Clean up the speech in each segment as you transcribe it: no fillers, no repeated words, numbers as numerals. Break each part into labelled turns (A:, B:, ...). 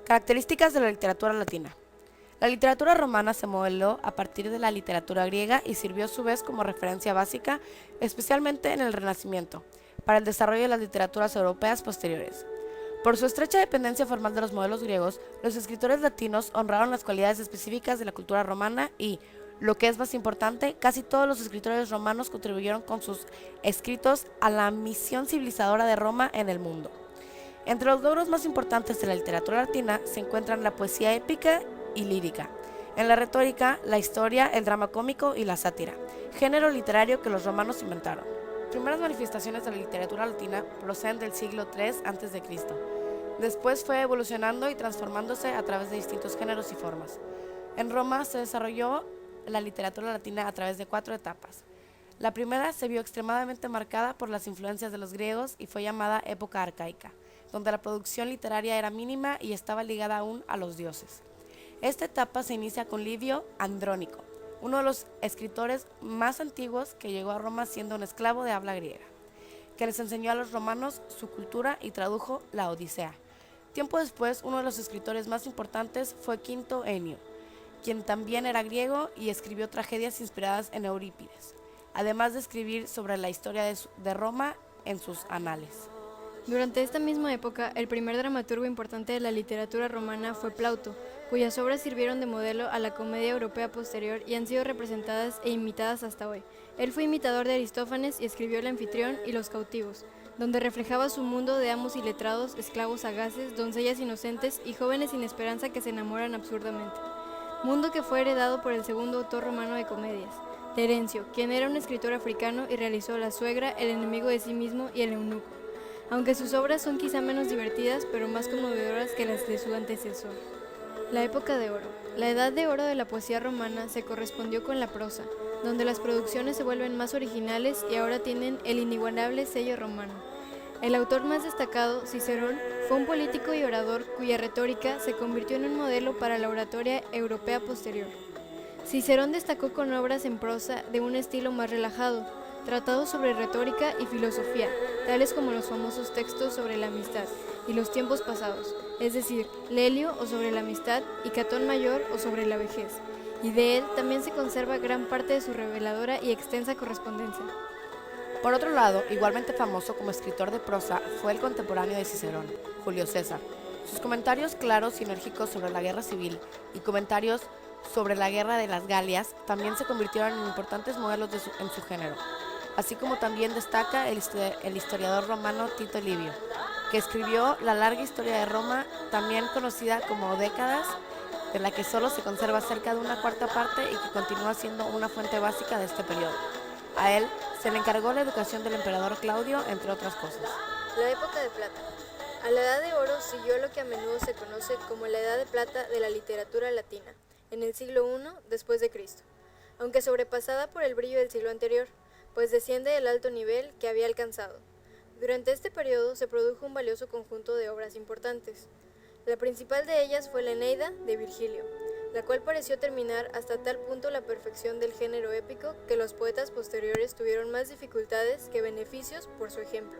A: Características de la literatura latina. La literatura romana se modeló a partir de la literatura griega y sirvió a su vez como referencia básica, especialmente en el Renacimiento, para el desarrollo de las literaturas europeas posteriores. Por su estrecha dependencia formal de los modelos griegos, los escritores latinos honraron las cualidades específicas de la cultura romana y, lo que es más importante, casi todos los escritores romanos contribuyeron con sus escritos a la misión civilizadora de Roma en el mundo. Entre los logros más importantes de la literatura latina se encuentran la poesía épica y lírica, en la retórica, la historia, el drama cómico y la sátira, género literario que los romanos inventaron. Las primeras manifestaciones de la literatura latina proceden del siglo III a.C. Después fue evolucionando y transformándose a través de distintos géneros y formas. En Roma se desarrolló la literatura latina a través de 4 etapas. La primera se vio extremadamente marcada por las influencias de los griegos y fue llamada época arcaica, donde la producción literaria era mínima y estaba ligada aún a los dioses. Esta etapa se inicia con Livio Andrónico, uno de los escritores más antiguos que llegó a Roma siendo un esclavo de habla griega, que les enseñó a los romanos su cultura y tradujo la Odisea. Tiempo después, uno de los escritores más importantes fue Quinto Enio, quien también era griego y escribió tragedias inspiradas en Eurípides, además de escribir sobre la historia de Roma en sus anales.
B: Durante esta misma época, el primer dramaturgo importante de la literatura romana fue Plauto, cuyas obras sirvieron de modelo a la comedia europea posterior y han sido representadas e imitadas hasta hoy. Él fue imitador de Aristófanes y escribió El Anfitrión y Los Cautivos, donde reflejaba su mundo de amos iletrados, esclavos sagaces, doncellas inocentes y jóvenes sin esperanza que se enamoran absurdamente. Mundo que fue heredado por el segundo autor romano de comedias, Terencio, quien era un escritor africano y realizó La suegra, El enemigo de sí mismo y El eunuco, aunque sus obras son quizá menos divertidas, pero más conmovedoras que las de su antecesor. La época de oro. La edad de oro de la poesía romana se correspondió con la prosa, donde las producciones se vuelven más originales y ahora tienen el inigualable sello romano. El autor más destacado, Cicerón, fue un político y orador cuya retórica se convirtió en un modelo para la oratoria europea posterior. Cicerón destacó con obras en prosa de un estilo más relajado, tratados sobre retórica y filosofía, tales como los famosos textos sobre la amistad y los tiempos pasados, es decir, Lelio o sobre la amistad y Catón Mayor o sobre la vejez, y de él también se conserva gran parte de su reveladora y extensa correspondencia.
A: Por otro lado, igualmente famoso como escritor de prosa fue el contemporáneo de Cicerón, Julio César. Sus comentarios claros y enérgicos sobre la guerra civil y comentarios sobre la guerra de las Galias también se convirtieron en importantes modelos en su género, así como también destaca el historiador romano Tito Livio, que escribió la larga historia de Roma, también conocida como Décadas, de la que solo se conserva cerca de una cuarta parte y que continúa siendo una fuente básica de este periodo. A él se le encargó la educación del emperador Claudio, entre otras cosas.
B: La época de plata. A la Edad de Oro siguió lo que a menudo se conoce como la Edad de Plata de la literatura latina, en el siglo I después de Cristo, aunque sobrepasada por el brillo del siglo anterior, pues desciende del alto nivel que había alcanzado. Durante este periodo se produjo un valioso conjunto de obras importantes. La principal de ellas fue la Eneida de Virgilio, la cual pareció terminar hasta tal punto la perfección del género épico que los poetas posteriores tuvieron más dificultades que beneficios por su ejemplo.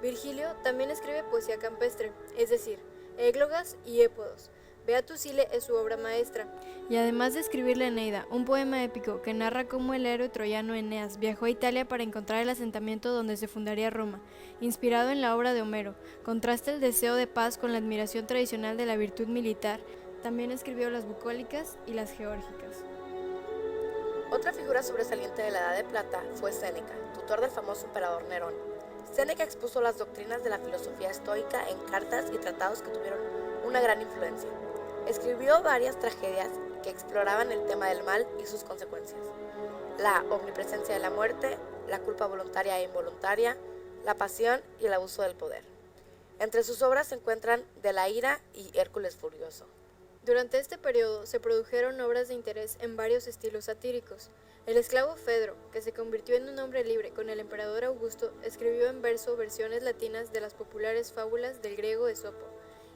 B: Virgilio también escribe poesía campestre, es decir, églogas y épodos. Beatus Ile es su obra maestra. Y además de escribir la Eneida, un poema épico que narra cómo el héroe troyano Eneas viajó a Italia para encontrar el asentamiento donde se fundaría Roma, inspirado en la obra de Homero, contrasta el deseo de paz con la admiración tradicional de la virtud militar. También escribió las bucólicas y las geórgicas.
A: Otra figura sobresaliente de la Edad de Plata fue Séneca, tutor del famoso emperador Nerón. Séneca expuso las doctrinas de la filosofía estoica en cartas y tratados que tuvieron una gran influencia. Escribió varias tragedias que exploraban el tema del mal y sus consecuencias, la omnipresencia de la muerte, la culpa voluntaria e involuntaria, la pasión y el abuso del poder. Entre sus obras se encuentran De la ira y Hércules Furioso.
B: Durante este periodo se produjeron obras de interés en varios estilos satíricos. El esclavo Fedro, que se convirtió en un hombre libre con el emperador Augusto, escribió en verso versiones latinas de las populares fábulas del griego Esopo,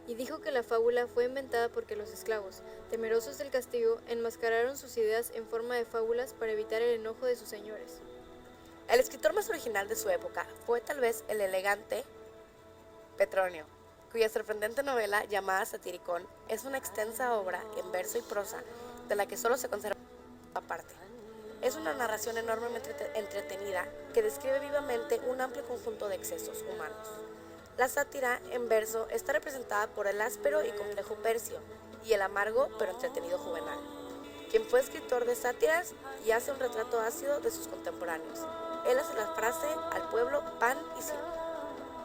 B: y dijo que la fábula fue inventada porque los esclavos, temerosos del castigo, enmascararon sus ideas en forma de fábulas para evitar el enojo de sus señores.
A: El escritor más original de su época fue tal vez el elegante Petronio, cuya sorprendente novela, llamada Satiricón, es una extensa obra en verso y prosa, de la que solo se conserva una parte. Es una narración enormemente entretenida que describe vivamente un amplio conjunto de excesos humanos. La sátira en verso está representada por el áspero y complejo Percio y el amargo pero entretenido Juvenal, quien fue escritor de sátiras y hace un retrato ácido de sus contemporáneos. Él hace la frase al pueblo pan y circo.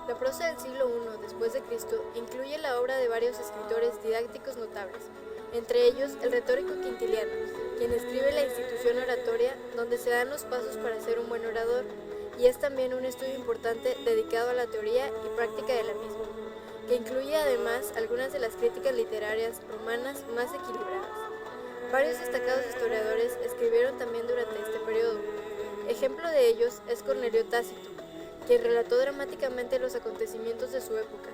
B: La prosa del siglo I después de Cristo incluye la obra de varios escritores didácticos notables, entre ellos el retórico Quintiliano, quien escribe la institución oratoria donde se dan los pasos para ser un buen orador, y es también un estudio importante dedicado a la teoría y práctica de la misma, que incluye además algunas de las críticas literarias romanas más equilibradas. Varios destacados historiadores escribieron también durante este periodo. Ejemplo de ellos es Cornelio Tácito, quien relató dramáticamente los acontecimientos de su época,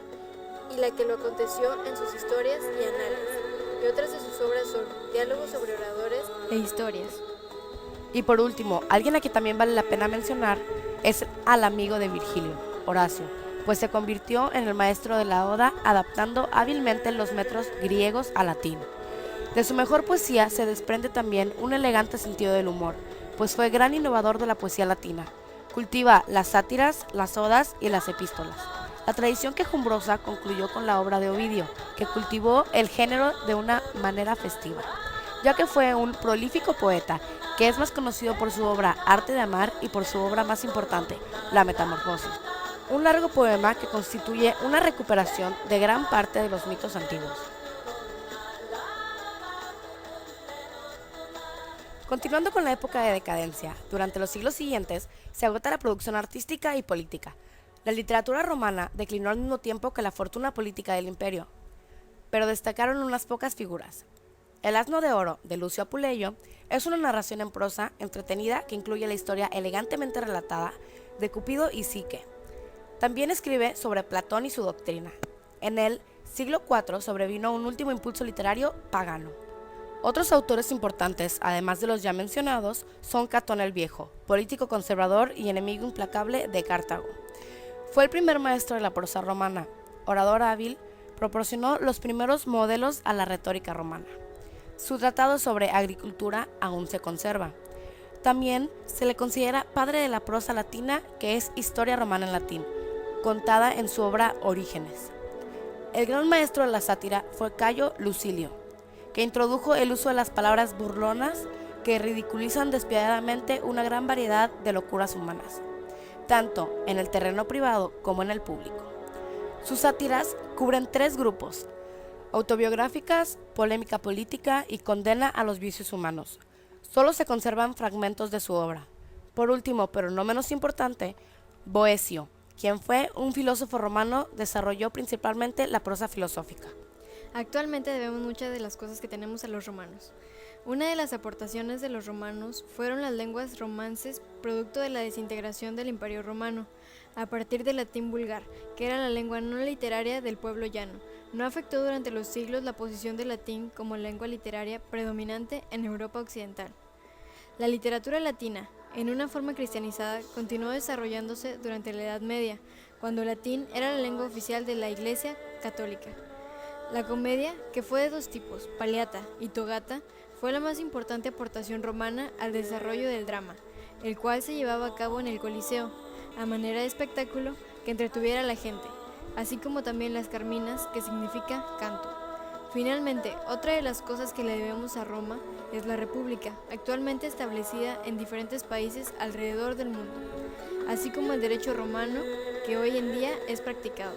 B: y la que lo aconteció en sus historias y análisis, y otras de sus obras son Diálogos sobre oradores e Historias.
A: Y por último, alguien a quien también vale la pena mencionar es al amigo de Virgilio, Horacio, pues se convirtió en el maestro de la Oda adaptando hábilmente los metros griegos al latín. De su mejor poesía se desprende también un elegante sentido del humor, pues fue gran innovador de la poesía latina. Cultiva las sátiras, las odas y las epístolas. La tradición quejumbrosa concluyó con la obra de Ovidio, que cultivó el género de una manera festiva, ya que fue un prolífico poeta, que es más conocido por su obra Arte de Amar y por su obra más importante, La Metamorfosis, un largo poema que constituye una recuperación de gran parte de los mitos antiguos. Continuando con la época de decadencia, durante los siglos siguientes se agota la producción artística y política. La literatura romana declinó al mismo tiempo que la fortuna política del imperio, pero destacaron unas pocas figuras. El Asno de Oro, de Lucio Apuleyo, es una narración en prosa entretenida que incluye la historia elegantemente relatada de Cupido y Psique. También escribe sobre Platón y su doctrina. En el siglo IV sobrevino un último impulso literario pagano. Otros autores importantes, además de los ya mencionados, son Catón el Viejo, político conservador y enemigo implacable de Cartago. Fue el primer maestro de la prosa romana. Orador hábil, proporcionó los primeros modelos a la retórica romana. Su tratado sobre agricultura aún se conserva. También se le considera padre de la prosa latina, que es Historia romana en latín, contada en su obra Orígenes. El gran maestro de la sátira fue Cayo Lucilio, que introdujo el uso de las palabras burlonas que ridiculizan despiadadamente una gran variedad de locuras humanas, tanto en el terreno privado como en el público. Sus sátiras cubren 3 grupos: autobiográficas, polémica política y condena a los vicios humanos. Solo se conservan fragmentos de su obra. Por último, pero no menos importante, Boecio, quien fue un filósofo romano, desarrolló principalmente la prosa filosófica.
B: Actualmente debemos muchas de las cosas que tenemos a los romanos. Una de las aportaciones de los romanos fueron las lenguas romances, producto de la desintegración del Imperio Romano, a partir del latín vulgar, que era la lengua no literaria del pueblo llano. No afectó durante los siglos la posición del latín como lengua literaria predominante en Europa occidental. La literatura latina, en una forma cristianizada, continuó desarrollándose durante la Edad Media, cuando el latín era la lengua oficial de la Iglesia católica. La comedia, que fue de 2 tipos, paliata y togata, fue la más importante aportación romana al desarrollo del drama, el cual se llevaba a cabo en el Coliseo, a manera de espectáculo que entretuviera a la gente, así como también las carminas, que significa canto. Finalmente, otra de las cosas que le debemos a Roma es la República, actualmente establecida en diferentes países alrededor del mundo, así como el derecho romano, que hoy en día es practicado.